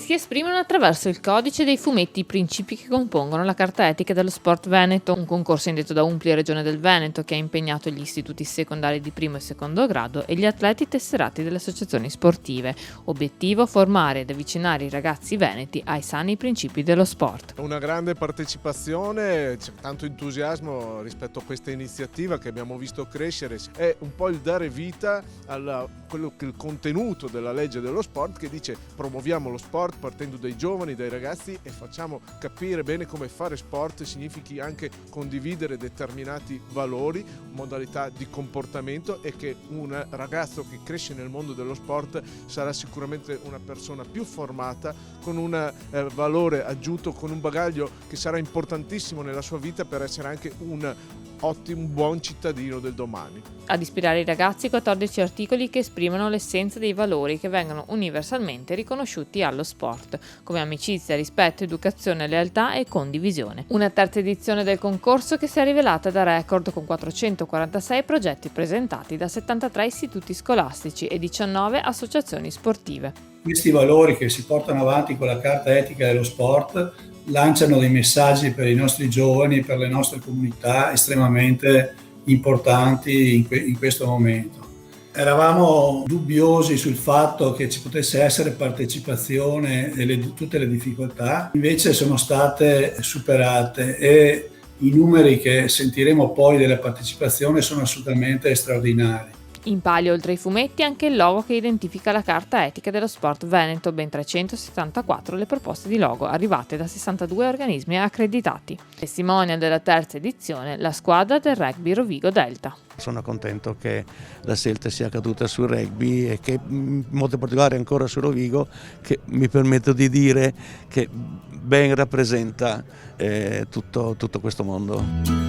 si esprimono attraverso il codice dei fumetti i principi che compongono la Carta Etica dello Sport Veneto, un concorso indetto da UNPLI e Regione del Veneto che ha impegnato gli istituti secondari di primo e secondo grado e gli atleti tesserati delle associazioni sportive. Obiettivo: formare ed avvicinare i ragazzi veneti ai sani principi dello sport. Una grande partecipazione, c'è tanto entusiasmo rispetto a questa iniziativa che abbiamo visto crescere, è un po' il dare vita a quello che è il contenuto della legge dello sport, che dice promuoviamo lo sport partendo dai giovani, dai ragazzi, e facciamo capire bene come fare sport significhi anche condividere determinati valori, modalità di comportamento, e che un ragazzo che cresce nel mondo dello sport sarà sicuramente una persona più formata, con un valore aggiunto, con un bagaglio che sarà importantissimo nella sua vita per essere anche un buon cittadino del domani. Ad ispirare i ragazzi 14 articoli che esprimono l'essenza dei valori che vengono universalmente riconosciuti allo sport, come amicizia, rispetto, educazione, lealtà e condivisione. Una terza edizione del concorso che si è rivelata da record, con 446 progetti presentati da 73 istituti scolastici e 19 associazioni sportive. Questi valori che si portano avanti con la Carta Etica dello Sport lanciano dei messaggi per i nostri giovani, per le nostre comunità estremamente importanti in questo momento. Eravamo dubbiosi sul fatto che ci potesse essere partecipazione e tutte le difficoltà, invece sono state superate e i numeri che sentiremo poi della partecipazione sono assolutamente straordinari. In palio, oltre ai fumetti, anche il logo che identifica la Carta Etica dello Sport Veneto, ben 374 le proposte di logo arrivate da 62 organismi accreditati. Testimonial della terza edizione, la squadra del rugby Rovigo Delta. Sono contento che la scelta sia caduta sul rugby e che in modo particolare ancora su Rovigo, che mi permetto di dire che ben rappresenta tutto questo mondo.